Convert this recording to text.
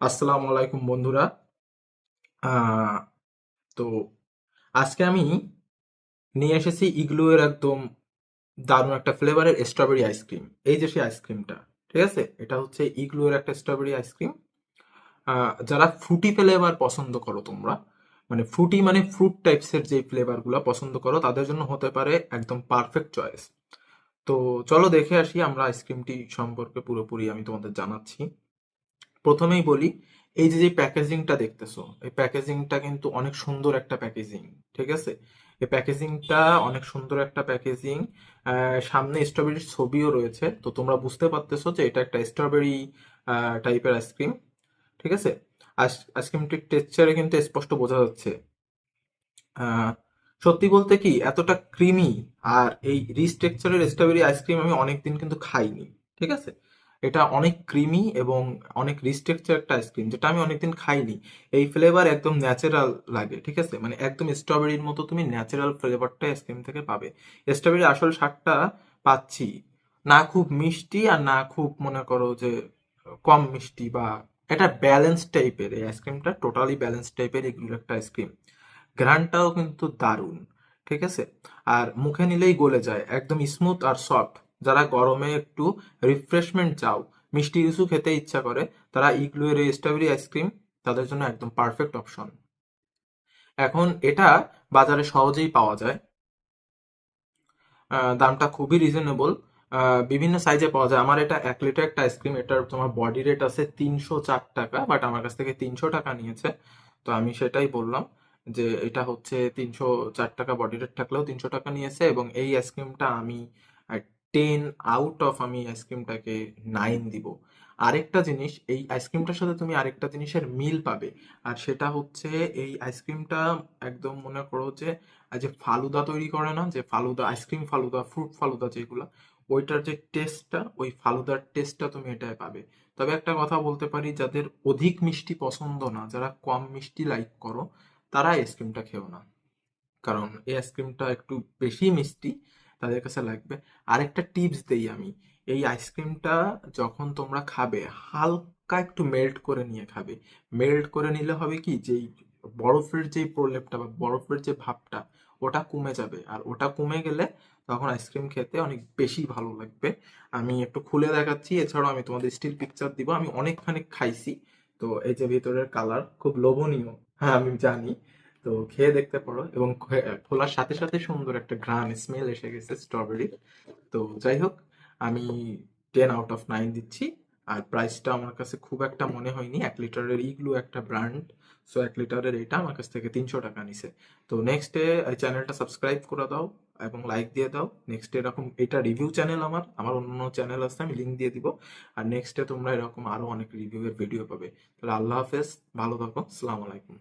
আসসালামু আলাইকুম বন্ধুরা। আহ, তো আজকে আমি নিয়ে এসেছি ইগলু এর একদম দারুণ একটা ফ্লেভারের স্ট্রবেরি আইসক্রিম। এই যে সেই আইসক্রিমটা, ঠিক আছে, এটা হচ্ছে ইগলু এর একটা স্ট্রবেরি আইসক্রিম। যারা ফ্রুটি ফ্লেভার পছন্দ করো তোমরা, মানে ফ্রুটি মানে ফ্রুট টাইপসের যে ফ্লেভার গুলো পছন্দ করো, তাদের জন্য হতে পারে একদম পারফেক্ট চয়েস। তো চলো দেখে আসি আমরা আইসক্রিমটি সম্পর্কে পুরোপুরি আমি তোমাদের জানাচ্ছি। প্রথমেই বলি, এই যে যে প্যাকেজিংটা দেখতেছো, এই প্যাকেজিংটা কিন্তু অনেক সুন্দর একটা প্যাকেজিং। ঠিক আছে, এই প্যাকেজিংটা অনেক সুন্দর একটা প্যাকেজিং। সামনে স্ট্রবেরির ছবিও রয়েছে, তো তোমরা বুঝতে পারতেছো যে এটা একটা স্ট্রবেরি টাইপের আইসক্রিম। ঠিক আছে, আইসক্রিমটির টেক্সচারে কিন্তু স্পষ্ট বোঝা যাচ্ছে। আহ, সত্যি বলতে কি, এতটা ক্রিমি আর এই রিচ টেক্সচারের স্ট্রবেরি আইসক্রিম আমি অনেকদিন কিন্তু খাইনি। ঠিক আছে, এটা অনেক ক্রিমি এবং অনেক রিচ টেক্সচার একটা আইসক্রিম, যেটা আমি অনেকদিন খাইনি। এই ফ্লেভার একদম ন্যাচারাল লাগে। ঠিক আছে, মানে একদম স্ট্রবেরির মতো তুমি ন্যাচারাল ফ্লেভারটা আইসক্রিম থেকে পাবে। স্ট্রবেরির আসল স্বাদটা পাচ্ছি, না খুব মিষ্টি আর না খুব মনে করো যে কম মিষ্টি, বা এটা ব্যালেন্স টাইপের। এই আইসক্রিমটা টোটালি ব্যালেন্স টাইপের এগুলো একটা আইসক্রিম। ঘ্রাণটাও কিন্তু দারুণ। ঠিক আছে, আর মুখে নিলেই গলে যায়, একদম স্মুথ আর সফট। যারা গরমে একটু রিফ্রেশমেন্ট চাও, মিষ্টি কিছু খেতে ইচ্ছা করে, তারা ইগলু এর স্ট্রবেরি আইসক্রিম তাদের জন্য একদম পারফেক্ট অপশন। এখন এটা বাজারে সহজেই পাওয়া যায়। দামটা খুবই রিজনেবল। বিভিন্ন সাইজে পাওয়া যায়। আমার এটা 1 লিটার একটা আইসক্রিম, এটার তোমার বডি রেট আছে 304 টাকা, বাট আমার কাছ থেকে 300 টাকা নিয়েছে। তো আমি সেটাই বললাম যে এটা হচ্ছে 304 টাকা বডি রেট থাকলেও 300 টাকা নিয়েছে, এবং এই আইসক্রিমটা আমি 10 আউট অফ, আমি আইসক্রিমটাকে 9 দিব। আরেকটা জিনিস, এই আইসক্রিমটার সাথে তুমি আরেকটা জিনিসের মিল পাবে, আর সেটা হচ্ছে এই আইসক্রিমটা একদম মনে করো যে যে ফালুদা তৈরি করে না, যে ফালুদা, আইসক্রিম ফালুদা, ফ্রুট ফালুদা যেগুলো, ওইটার যে টেস্টটা, ওই ফালুদার টেস্টটা তুমি এটায় পাবে। তবে একটা কথা বলতে পারি, যাদের অধিক মিষ্টি পছন্দ না, যারা কম মিষ্টি লাইক করো, তারা আইসক্রিমটা খেও না, কারণ এই আইসক্রিমটা একটু বেশি মিষ্টি, তাদের কাছে লাগবে। আরেকটা টিপস দেই আমি, এই আইসক্রিমটা যখন তোমরা খাবে, হালকা একটু মেল্ট করে নিয়ে খাবে। মেল্ট করে নিলে হবে কি, যেই বরফের যে প্রলেপটা বা বরফের যে ভাবটা, ওটা কমে যাবে, আর ওটা কমে গেলে তখন আইসক্রিম খেতে অনেক বেশি ভালো লাগবে। আমি একটু খুলে দেখাচ্ছি, এছাড়াও আমি তোমাদের স্টিল পিকচার দিব। আমি অনেকখানি খাইছি, তো এই যে ভিতরের কালার খুব লোভনীয়, হ্যাঁ আমি জানি। তো খেয়ে দেখতে পারো, এবং খোলার সাথে সাথে সুন্দর একটা ঘ্রাণ স্মেল এসে গেছে স্ট্রবেরি। তো যাই হোক, আমি 10 আউট অফ 9 দিচ্ছি। আর প্রাইসটা আমার কাছে খুব একটা মনে হয়নি, 1 লিটারের ইগলু একটা ব্র্যান্ড, সো 1 লিটারের এটা আমার কাছ থেকে 300 টাকা নিছে। তো নেক্সট ডে এই চ্যানেলটা সাবস্ক্রাইব করে দাও এবং লাইক দিয়ে দাও। নেক্সট এরকম, এটা রিভিউ চ্যানেল, আমার আমার অন্য চ্যানেল আছে, আমি লিঙ্ক দিয়ে দিব। আর নেক্সট ডে তোমরা এরকম আরো অনেক রিভিউ এর ভিডিও পাবে। তাহলে আল্লাহ হাফেজ, ভালো থাকো, আসসালামু আলাইকুম।